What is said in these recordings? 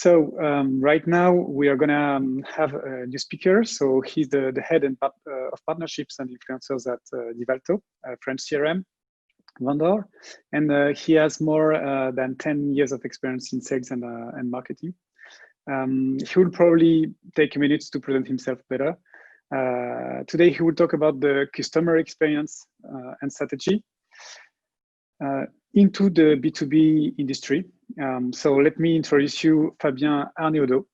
Right now we are gonna have a new speaker. So he's the head of partnerships and influencers at Divalto, a French CRM vendor, and he has more than 10 years of experience in sales and marketing. He will probably take a minute to present himself better. Today he will talk about the customer experience and strategy into the B2B industry. So let me introduce you Fabien Arnaudot.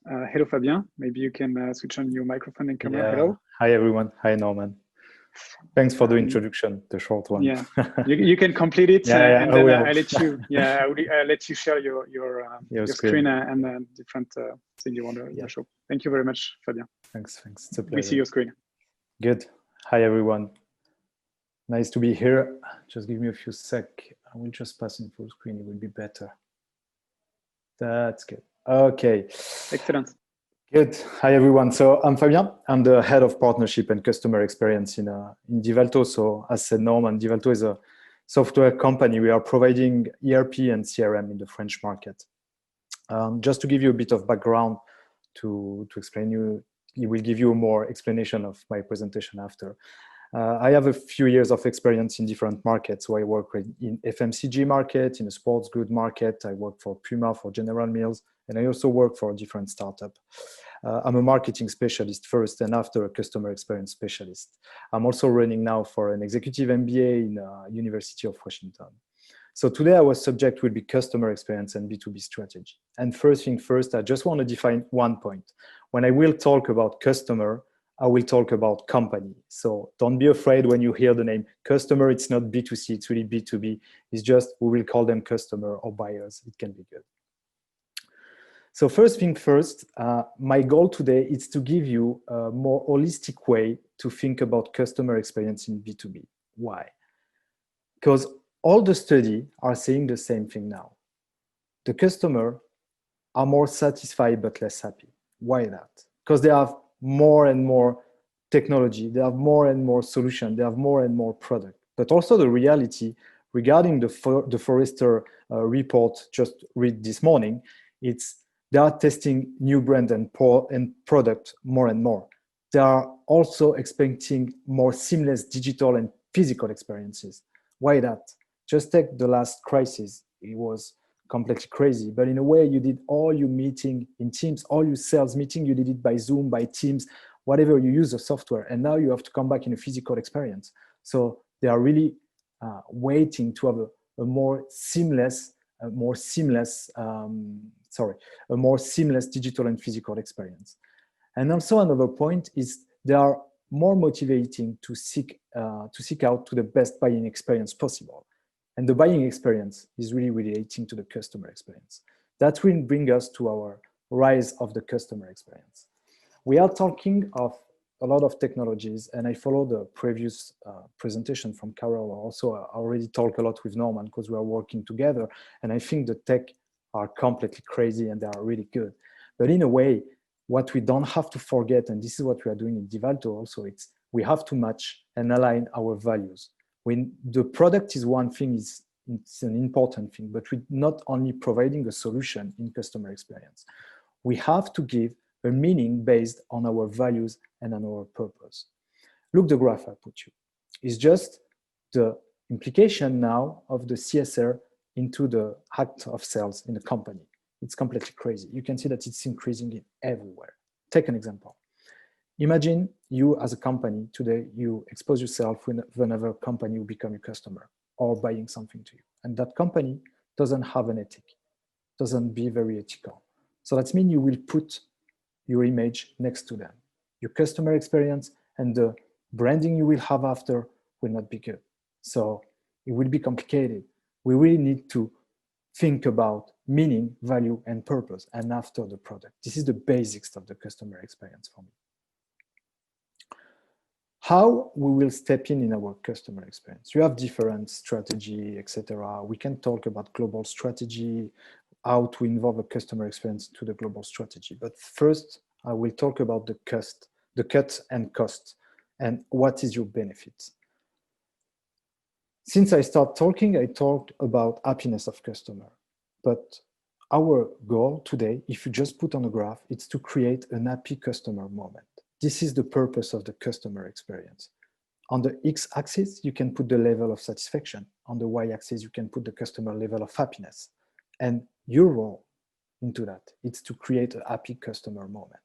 Hello, Fabien. Maybe you can switch on your microphone and camera. Yeah. Hello. Hi, everyone. Hi, Norman. Thanks for the introduction, the short one. Yeah, you can complete it, yeah, and then I'll let you. Yeah, I'll let you share your screen and then different things you want to show. Thank you very much, Fabien. Thanks. It's a pleasure. We see your screen. Good. Hi, everyone. Nice to be here. Just give me a few sec. I will just pass in full screen. It will be better. That's good. Okay. Excellent. Good. Hi, everyone. So I'm Fabien. I'm the head of partnership and customer experience in Divalto. So as said, Norman, Divalto is a software company. We are providing ERP and CRM in the French market. Just to give you a bit of background to explain you, it will give you more explanation of my presentation after. I have a few years of experience in different markets. So I work in FMCG market, in a sports good market. I work for Puma, for General Mills, and I also work for a different startup. I'm a marketing specialist first, and after a customer experience specialist. I'm also running now for an executive MBA in University of Washington. So today our subject will be customer experience and B2B strategy. And first thing first, I just want to define one point. When I will talk about customer, I will talk about company. So don't be afraid when you hear the name customer. It's not B2C, it's really B2B. It's just, we will call them customer or buyers. It can be good. So first thing first, my goal today is to give you a more holistic way to think about customer experience in B2B. Why? Because all the studies are saying the same thing now. The customer are more satisfied but less happy. Why that? Because they have more and more technology, they have more and more solutions, they have more and more product. But also the reality regarding the Forrester report just read this morning, they are testing new brand and product more and more. They are also expecting more seamless digital and physical experiences. Why that? Just take the last crisis. It was completely crazy, but in a way you did all your meeting in Teams, all your sales meeting, you did it by Zoom, by Teams, whatever you use the software, and now you have to come back in a physical experience. So they are really waiting to have a more seamless digital and physical experience. And also another point is they are more motivating to seek out to the best buying experience possible. And the buying experience is really relating to the customer experience. That will bring us to our rise of the customer experience. We are talking of a lot of technologies, and I follow the previous presentation from Carol. Also, I already talked a lot with Norman because we are working together, and I think the tech are completely crazy and they are really good. But in a way, what we don't have to forget, and this is what we are doing in Divalto also, it's we have to match and align our values. When the product is one thing, it's an important thing, but we're not only providing a solution in customer experience. We have to give a meaning based on our values and on our purpose. Look, the graph I put you. It's just the implication now of the CSR into the act of sales in the company. It's completely crazy. You can see that it's increasing everywhere. Take an example. Imagine you as a company today, you expose yourself with another company who become your customer or buying something to you. And that company doesn't have an ethic, doesn't be very ethical. So that means you will put your image next to them. Your customer experience and the branding you will have after will not be good. So it will be complicated. We really need to think about meaning, value, and purpose, and after the product. This is the basics of the customer experience for me. How we will step in our customer experience. You have different strategy, etc. We can talk about global strategy, how to involve a customer experience to the global strategy. But first, I will talk about the cut and cost, and what is your benefit. Since I start talking, I talked about happiness of customer, but our goal today, if you just put on a graph, it's to create an happy customer moment. This is the purpose of the customer experience. On the x-axis, you can put the level of satisfaction. On the y-axis, you can put the customer level of happiness. And your role into that, it's to create a happy customer moment.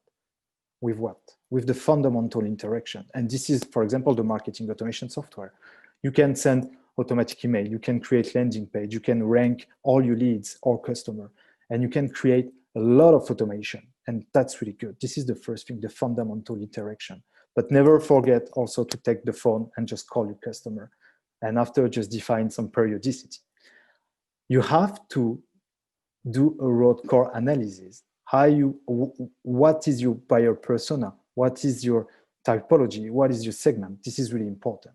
With what? With the fundamental interaction. And this is, for example, the marketing automation software. You can send automatic email, you can create landing page, you can rank all your leads or customer, and you can create a lot of automation. And that's really good. This is the first thing, the fundamental interaction. But never forget also to take the phone and just call your customer. And after, just define some periodicity. You have to do a root core analysis. What is your buyer persona? What is your typology? What is your segment? This is really important.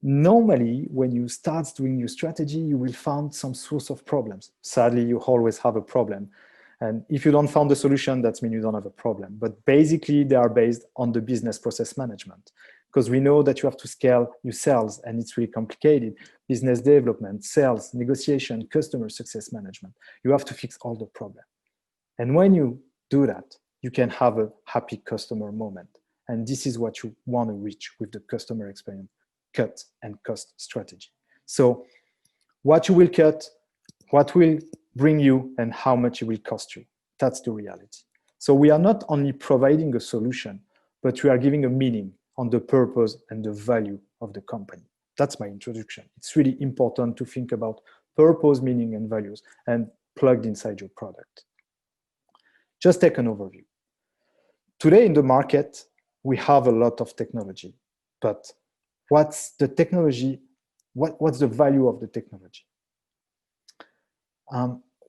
Normally, when you start doing your strategy, you will find some source of problems. Sadly, you always have a problem. And if you don't find the solution, that means you don't have a problem. But basically, they are based on the business process management, because we know that you have to scale your sales, and it's really complicated. Business development, sales, negotiation, customer success management. You have to fix all the problems. And when you do that, you can have a happy customer moment. And this is what you want to reach with the customer experience cut and cost strategy. So what you will cut, what will bring you, and how much it will cost you. That's the reality. So we are not only providing a solution, but we are giving a meaning on the purpose and the value of the company. That's my introduction. It's really important to think about purpose, meaning, and values, and plugged inside your product. Just take an overview. Today in the market, we have a lot of technology, but what's the technology? What's the value of the technology?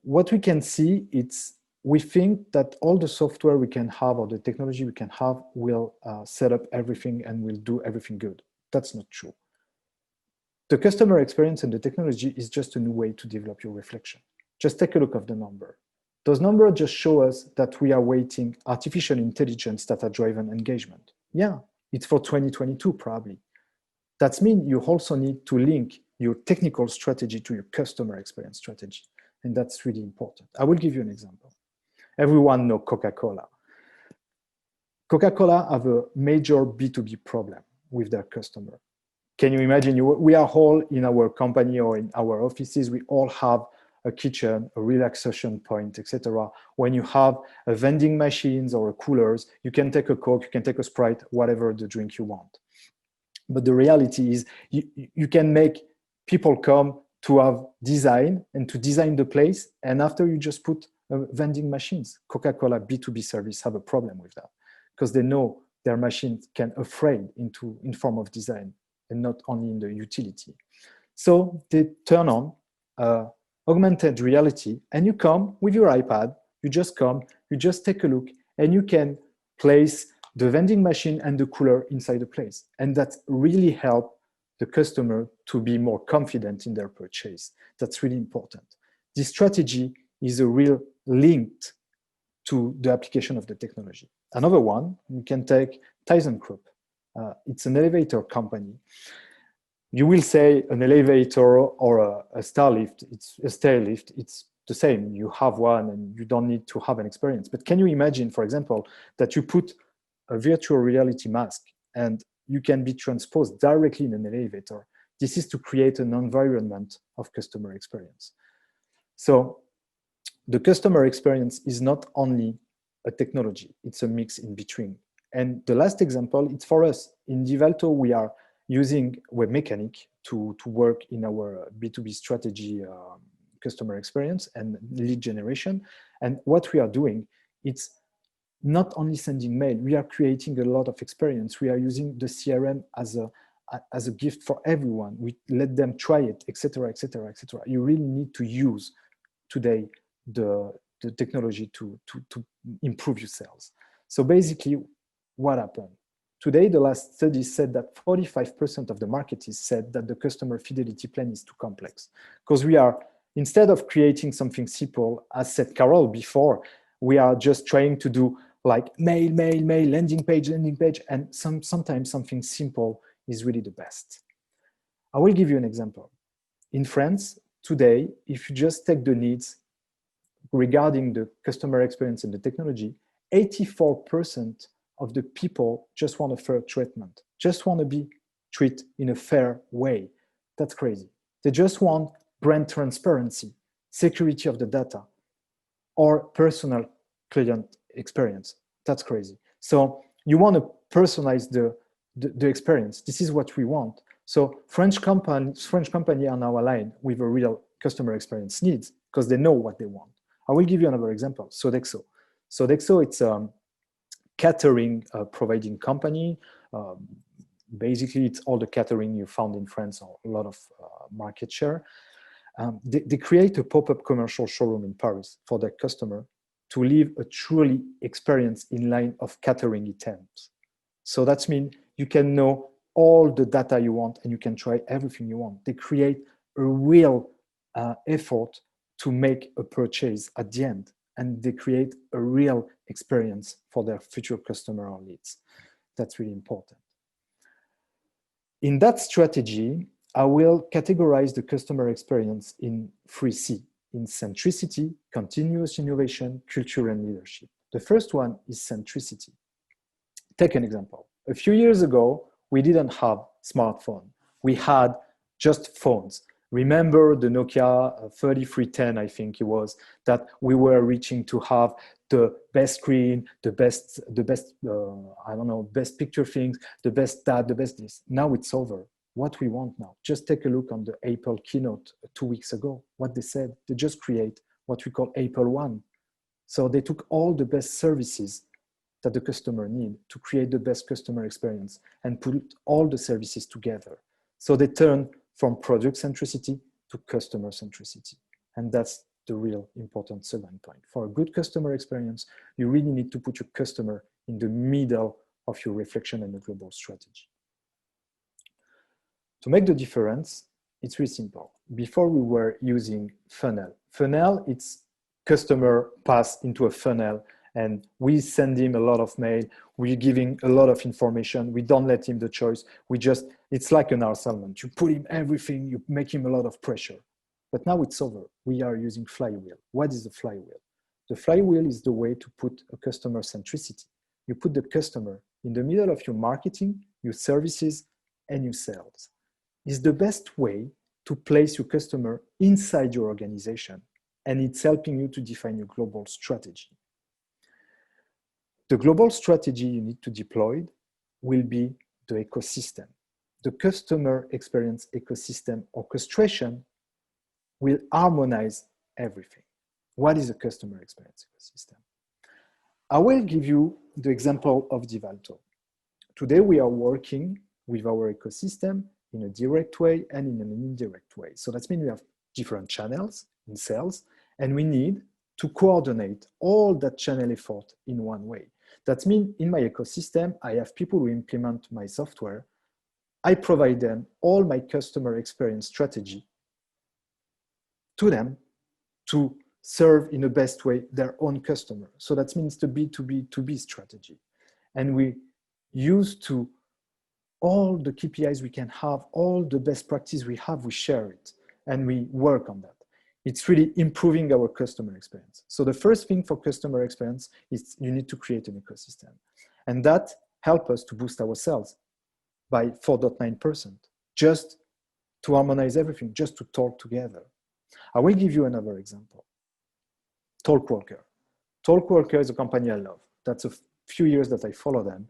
What we can see, we think that all the software we can have or the technology we can have will set up everything and will do everything good. That's not true. The customer experience and the technology is just a new way to develop your reflection. Just take a look at the number. Those numbers just show us that we are weighting artificial intelligence data-driven engagement. Yeah, it's for 2022 probably. That means you also need to link your technical strategy to your customer experience strategy. And that's really important. I will give you an example. Everyone knows Coca-Cola. Coca-Cola have a major B2B problem with their customer. Can you imagine, we are all in our company or in our offices, we all have a kitchen, a relaxation point, etc. When you have a vending machines or a coolers, you can take a Coke, you can take a Sprite, whatever the drink you want. But the reality is you can make people come to have design and to design the place, and after you just put vending machines. Coca-Cola B2B service have a problem with that because they know their machines can afraid in form of design and not only in the utility. So they turn on augmented reality, and you come with your iPad, you just take a look, and you can place the vending machine and the cooler inside the place. And that really helps the customer to be more confident in their purchase. That's really important. This strategy is a real link to the application of the technology. Another one, you can take ThyssenKrupp. It's an elevator company. You will say an elevator or a stair lift, it's the same. You have one and you don't need to have an experience. But can you imagine, for example, that you put a virtual reality mask and you can be transposed directly in an elevator? This is to create an environment of customer experience. So the customer experience is not only a technology, it's a mix in between. And the last example, it's for us. In Divalto, we are using Webmecanik to work in our B2B strategy, customer experience and lead generation. And what we are doing, it's not only sending mail, we are creating a lot of experience. We are using the CRM as a gift for everyone. We let them try it, etc., etc., etc. You really need to use today the technology to improve your sales. So basically, what happened? Today, the last study said that 45% of the market is said that the customer fidelity plan is too complex. Because we are, instead of creating something simple, as said Carol before, we are just trying to do like mail, landing page, and sometimes something simple is really the best. I will give you an example. In France, today, if you just take the needs, regarding the customer experience and the technology, 84% of the people just want a fair treatment, just want to be treated in a fair way. That's crazy. They just want brand transparency, security of the data, or personal client experience. That's crazy. So you want to personalize the experience. This is what we want. So French company are now aligned with a real customer experience needs because they know what they want. I will give you another example, Sodexo. Sodexo, it's a catering providing company. Basically, it's all the catering you found in France, or a lot of market share. They create a pop-up commercial showroom in Paris for their customer to live a truly experience in line of catering items. So that means you can know all the data you want and you can try everything you want. They create a real effort to make a purchase at the end, and they create a real experience for their future customer or leads. That's really important. In that strategy, I will categorize the customer experience in 3C, in centricity, continuous innovation, culture, and leadership. The first one is centricity. Take an example. A few years ago, we didn't have smartphone. We had just phones. Remember the Nokia 3310, I think it was, that we were reaching to have the best screen, the best best picture things, the best that, the best this. Now it's over. What we want now, just take a look on the Apple keynote 2 weeks ago, what they said. They just create what we call Apple One. So they took all the best services that the customer need to create the best customer experience and put all the services together. So they turn from product centricity to customer centricity. And that's the real important second point. For a good customer experience, you really need to put your customer in the middle of your reflection and the global strategy. To make the difference, it's really simple. Before we were using funnel. Funnel, it's customer pass into a funnel and we send him a lot of mail. We're giving a lot of information. We don't let him the choice. It's like an Arsalman. You put him everything, you make him a lot of pressure. But now it's over. We are using flywheel. What is the flywheel? The flywheel is the way to put a customer centricity. You put the customer in the middle of your marketing, your services, and your sales. It's the best way to place your customer inside your organization, and it's helping you to define your global strategy. The global strategy you need to deploy will be the ecosystem. The customer experience ecosystem orchestration will harmonize everything. What is a customer experience ecosystem? I will give you the example of Divalto. Today we are working with our ecosystem in a direct way and in an indirect way. So that means we have different channels in sales, and we need to coordinate all that channel effort in one way. That means in my ecosystem, I have people who implement my software. I provide them all my customer experience strategy to them to serve in the best way their own customer. So that means the B2B2B strategy. And we use to all the KPIs we can have, all the best practice we have, we share it and we work on that. It's really improving our customer experience. So the first thing for customer experience is you need to create an ecosystem. And that helps us to boost our sales by 4.9%, just to harmonize everything, just to talk together. I will give you another example. Talkwalker. Talkwalker is a company I love. That's a few years that I follow them.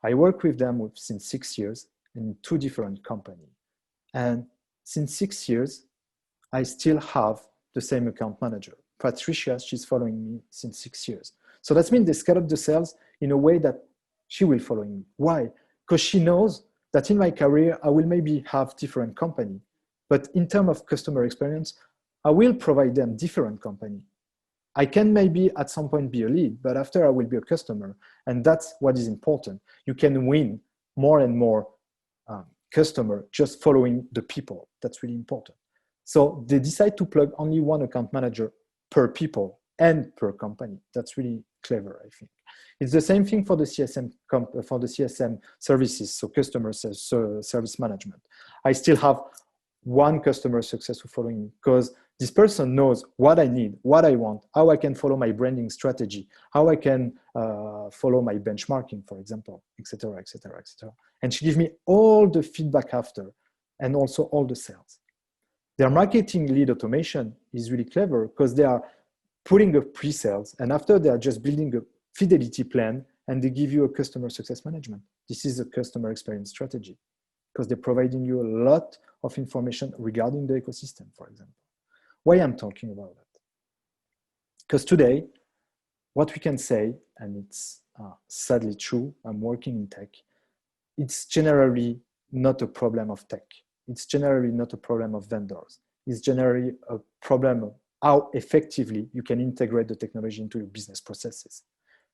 I work with them since 6 years in 2 different companies. And since 6 years, I still have the same account manager. Patricia, she's following me since 6 years. So that means they scale up the sales in a way that she will follow me. Why? Because she knows that in my career, I will maybe have different company, but in terms of customer experience, I will provide them different company. I can maybe at some point be a lead, but after I will be a customer. And that's what is important. You can win more and more customer just following the people. That's really important. So they decide to plug only one account manager per people and per company. That's really clever, I think. It's the same thing for the CSM services, so customer service management. I still have one customer success following me because This person knows what I need, what I want, how I can follow my branding strategy, how I can follow my benchmarking, for example, etc., etc., etc. And she gives me all the feedback after, and also all the sales. Their marketing lead automation is really clever because they are putting up pre-sales, and after they are just building a fidelity plan, and they give you a customer success management. This is a customer experience strategy because they're providing you a lot of information regarding the ecosystem, for example. Why I'm talking about that? Because today, what we can say, and it's sadly true, I'm working in tech, it's generally not a problem of tech. It's generally not a problem of vendors. It's generally a problem of how effectively you can integrate the technology into your business processes.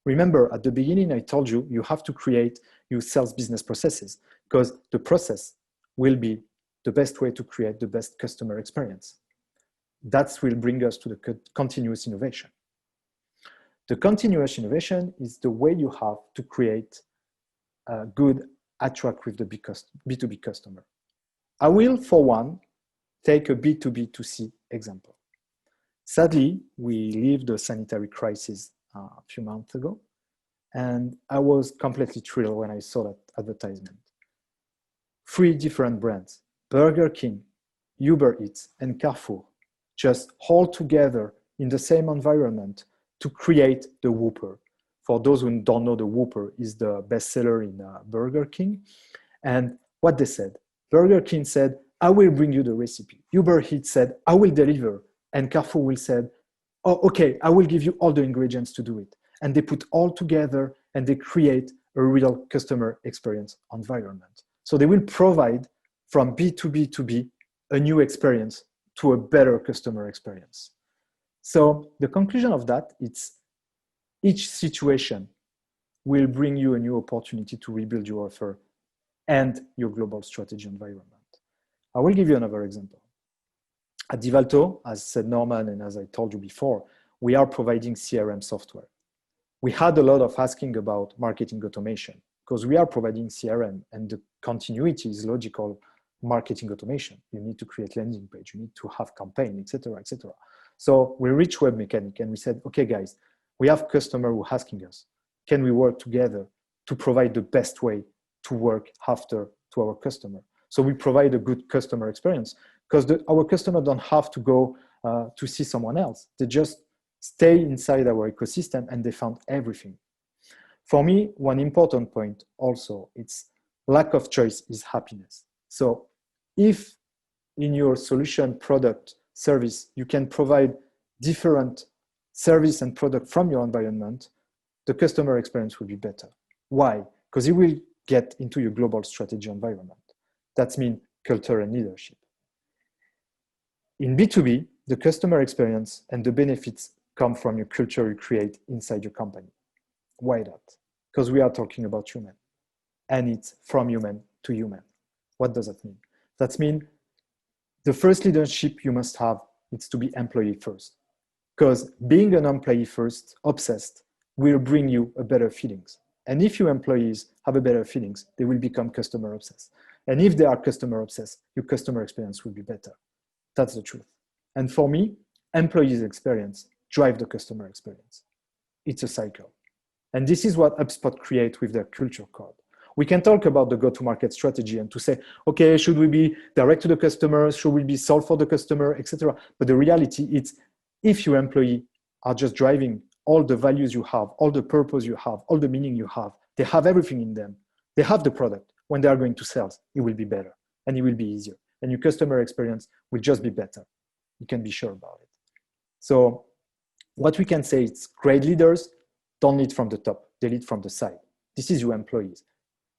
Remember, at the beginning, I told you, you have to create your sales business processes because the process will be the best way to create the best customer experience. That will bring us to the continuous innovation. The continuous innovation is the way you have to create a good attract with the B2B customer. I will, for one, take a B2B2C example. Sadly, we lived a sanitary crisis a few months ago, and I was completely thrilled when I saw that advertisement. 3 different brands, Burger King, Uber Eats, and Carrefour, just all together in the same environment to create the Whopper. For those who don't know, the Whopper is the bestseller in Burger King. And what they said, Burger King said, I will bring you the recipe. Uber Eats said, I will deliver. And Carrefour will say, oh, okay, I will give you all the ingredients to do it. And they put all together and they create a real customer experience environment. So they will provide from B2B to B a new experience to a better customer experience. So the conclusion of that, it's each situation will bring you a new opportunity to rebuild your offer and your global strategy environment. I will give you another example. At Divalto, as said Norman, and as I told you before, we are providing CRM software. We had a lot of asking about marketing automation because we are providing CRM and the continuity is logical marketing automation. You need to create landing page, you need to have campaign, etc., etc. So we reached Webmecanic and we said, okay, guys, we have customer who are asking us, can we work together to provide the best way to work after to our customer? So we provide a good customer experience because our customer don't have to go to see someone else. They just stay inside our ecosystem and they found everything. For me, one important point also, it's lack of choice is happiness. So if in your solution, product, service, you can provide different service and product from your environment, the customer experience will be better. Why? Because it will get into your global strategy environment. That means culture and leadership. In B2B, the customer experience and the benefits come from your culture you create inside your company. Why that? Because we are talking about human, and it's from human to human. What does that mean? That means the first leadership you must have is to be employee first. Because being an employee first, obsessed, will bring you a better feelings. And if your employees have a better feelings, they will become customer obsessed. And if they are customer obsessed, your customer experience will be better. That's the truth. And for me, employees' experience drive the customer experience. It's a cycle. And this is what HubSpot create with their culture code. We can talk about the go-to-market strategy and to say, okay, should we be direct to the customers? Should we be sold for the customer, etc.? But the reality is, if your employee are just driving all the values you have, all the purpose you have, all the meaning you have, they have everything in them. They have the product. When they are going to sales, it will be better and it will be easier. And your customer experience will just be better. You can be sure about it. So what we can say is great leaders don't lead from the top. They lead from the side. This is your employees.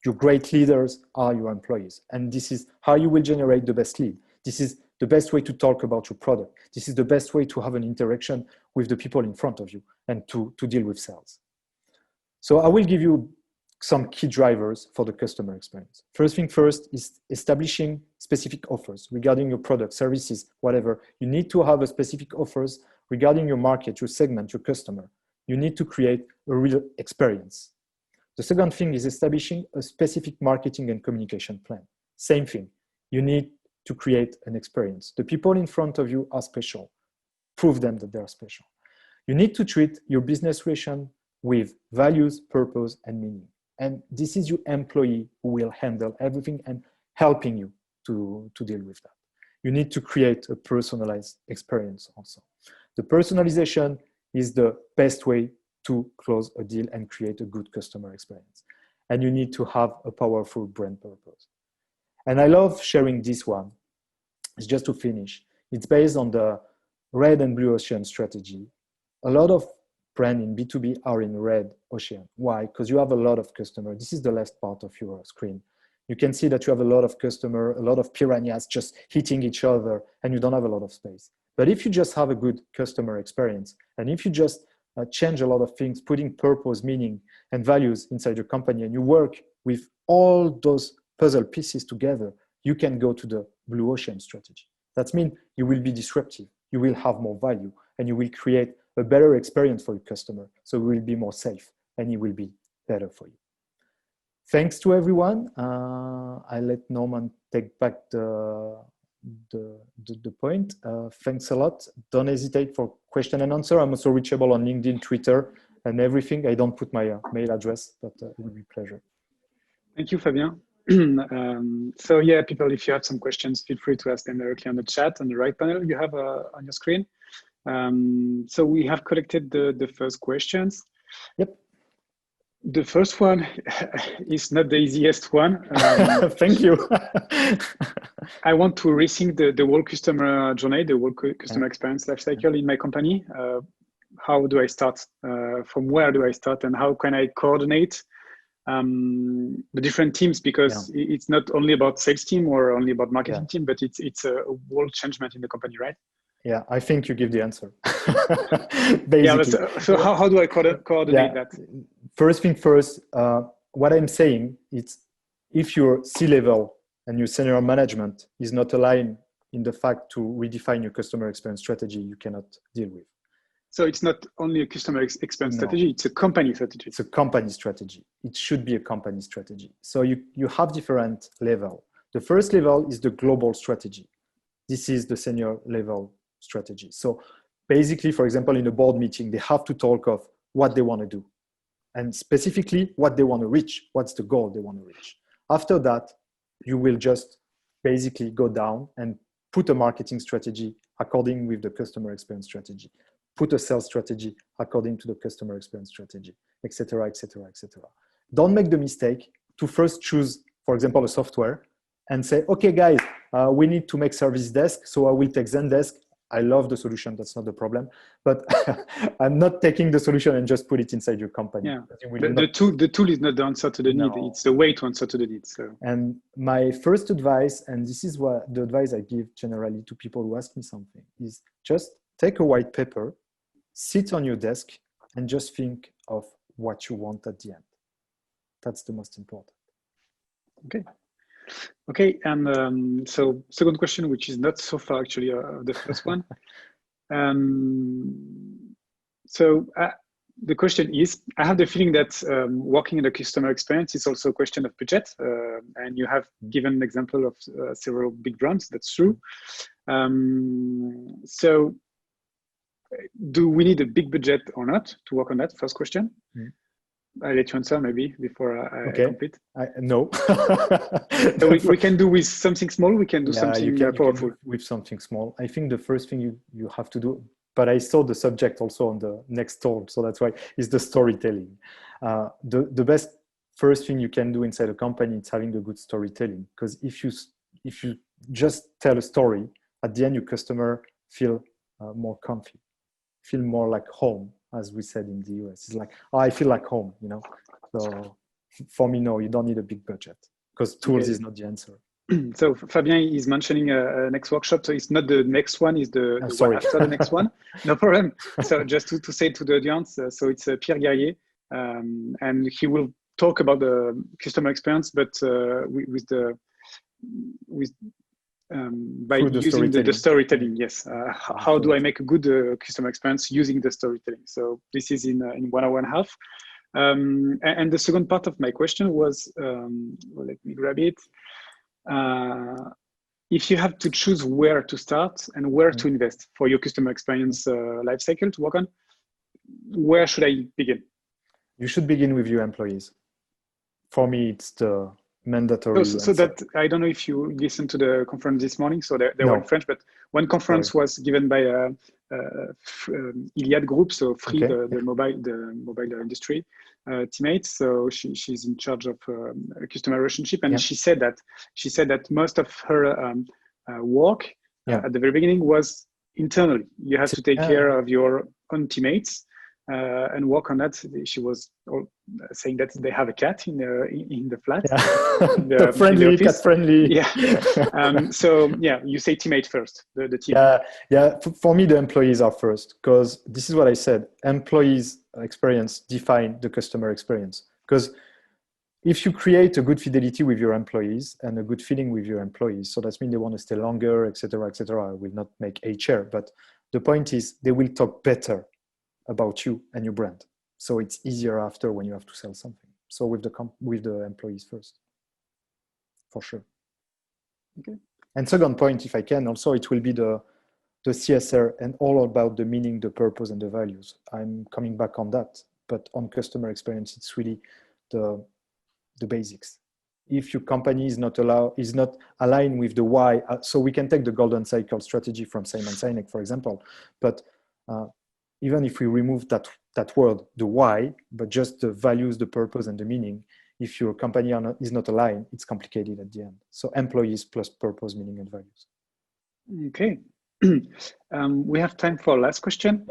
Your great leaders are your employees. And this is how you will generate the best lead. This is the best way to talk about your product. This is the best way to have an interaction with the people in front of you and to deal with sales. So I will give you some key drivers for the customer experience. First thing first is establishing specific offers regarding your product, services, whatever. You need to have a specific offers regarding your market, your segment, your customer. You need to create a real experience. The second thing is establishing a specific marketing and communication plan. Same thing. You need to create an experience. The people in front of you are special. Prove them that they're special. You need to treat your business relation with values, purpose, and meaning. And this is your employee who will handle everything and helping you to deal with that. You need to create a personalized experience also. The personalization is the best way to close a deal and create a good customer experience. And you need to have a powerful brand purpose. And I love sharing this one. It's just to finish. It's based on the red and blue ocean strategy. A lot of brands in B2B are in red ocean. Why? Because you have a lot of customers. This is the left part of your screen. You can see that you have a lot of customers, a lot of piranhas just hitting each other, and you don't have a lot of space. But if you just have a good customer experience, and if you just change a lot of things, putting purpose, meaning, and values inside your company, and you work with all those puzzle pieces together, you can go to the blue ocean strategy. That means you will be disruptive, you will have more value, and you will create a better experience for your customer. So it will be more safe, and it will be better for you. Thanks to everyone. I let Norman take back the point. Thanks a lot. Don't hesitate for question and answer. I'm also reachable on LinkedIn, Twitter, and everything. I don't put my mail address, but it will be a pleasure. Thank you, Fabien. So yeah, people, if you have some questions, feel free to ask them directly on the chat on the right panel you have on your screen. So we have collected the first questions. Yep. The first one is not the easiest one. Thank you. I want to rethink the whole customer journey, the whole customer experience lifecycle in my company. How do I start? From where do I start? And how can I coordinate the different teams? Because it's not only about sales team or only about marketing team, but it's a whole changement in the company, right? Yeah, I think you give the answer. Basically. Yeah, so how do I coordinate that? First thing first, what I'm saying is if your C-level and your senior management is not aligned in the fact to redefine your customer experience strategy, you cannot deal with. So it's not only a customer experience strategy, it's a company strategy. It's a company strategy. It should be a company strategy. So you have different levels. The first level is the global strategy. This is the senior level strategy. So basically, for example, in a board meeting, they have to talk of what they want to do and specifically what they want to reach. What's the goal they want to reach? After that, you will just basically go down and put a marketing strategy according with the customer experience strategy, put a sales strategy according to the customer experience strategy, etc., etc., etc. Don't make the mistake to first choose, for example, a software and say, okay, guys, we need to make service desk. So I will take Zendesk. I love the solution. That's not the problem. But I'm not taking the solution and just put it inside your company. Yeah. The tool is not the answer to the need. It's the way to answer to the need. So. And my first advice, and this is what the advice I give generally to people who ask me something, is just take a white paper, sit on your desk, and just think of what you want at the end. That's the most important. Okay, and so second question, which is not so far actually the first one. So the question is, I have the feeling that working in the customer experience is also a question of budget, and you have given an example of several big brands. That's true. So do we need a big budget or not to work on that? First question. I'll let you answer maybe before I complete. No. So we can do with something small, we can do something powerful. With something small. I think the first thing you have to do, but I saw the subject also on the next talk, so that's why, is the storytelling. The best first thing you can do inside a company is having the good storytelling, because if you just tell a story, at the end your customer feel more comfy, feel more like home. As we said in the US, it's like, oh, I feel like home, you know. So for me, no, you don't need a big budget because tools is not the answer. So Fabien is mentioning a next workshop. So it's not the next one, it's the one after the next one. No problem. So just to say to the audience, so it's Pierre Guerrier, and he will talk about the customer experience, but by using the storytelling, yes. How do I make a good customer experience using the storytelling? So this is in 1 hour and a half. And the second part of my question was, let me grab it. if you have to choose where to start and where to invest for your customer experience lifecycle to work on, where should I begin? You should begin with your employees. For me, it's the mandatory. So that, I don't know if you listened to the conference this morning, so they were in French, but one conference was given by Iliad Group, so Free, okay. the mobile industry teammates. So she's in charge of customer relationship, and she said that most of her work at the very beginning was internally. You have to take care of your own teammates. And work on that. She was saying that they have a cat in the flat, the friendly cat friendly. Yeah. So yeah, you say teammate first, the team. Yeah. For me, the employees are first, because this is what I said. Employees' experience define the customer experience. Because if you create a good fidelity with your employees and a good feeling with your employees, so that means they want to stay longer, etc., etc. I will not make HR, but the point is they will talk better about you and your brand, so it's easier after when you have to sell something. So with the employees first, for sure. Okay. And second point, if I can, also it will be the CSR and all about the meaning, the purpose, and the values. I'm coming back on that, but on customer experience, it's really the basics. If your company is not aligned with the why, so we can take the golden cycle strategy from Simon Sinek, for example, but even if we remove that word, the why, but just the values, the purpose, and the meaning, if your company is not aligned, it's complicated at the end. So employees plus purpose, meaning, and values. Okay. We have time for last question.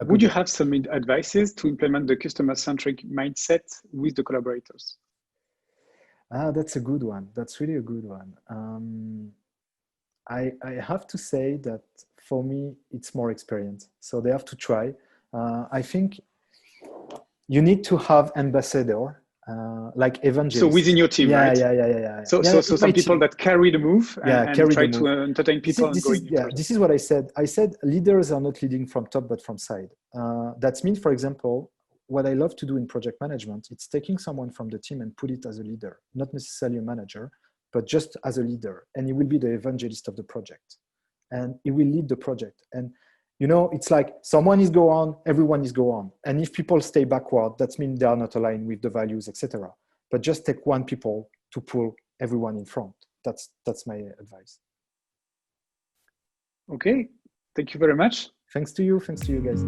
Would you have some advices to implement the customer-centric mindset with the collaborators? That's a good one. That's really a good one. I have to say that for me, it's more experience. So they have to try. I think you need to have ambassador, like evangelists. So within your team, right? Yeah. So some people that carry the move and try to entertain people. This is what I said. I said leaders are not leading from top, but from side. That means, for example, what I love to do in project management, it's taking someone from the team and put it as a leader, not necessarily a manager, but just as a leader. And he will be the evangelist of the project. And he will lead the project. And you know, it's like someone is go on, everyone is go on. And if people stay backward, that means they are not aligned with the values, etc. But just take one people to pull everyone in front. That's my advice. Okay, thank you very much. Thanks to you guys.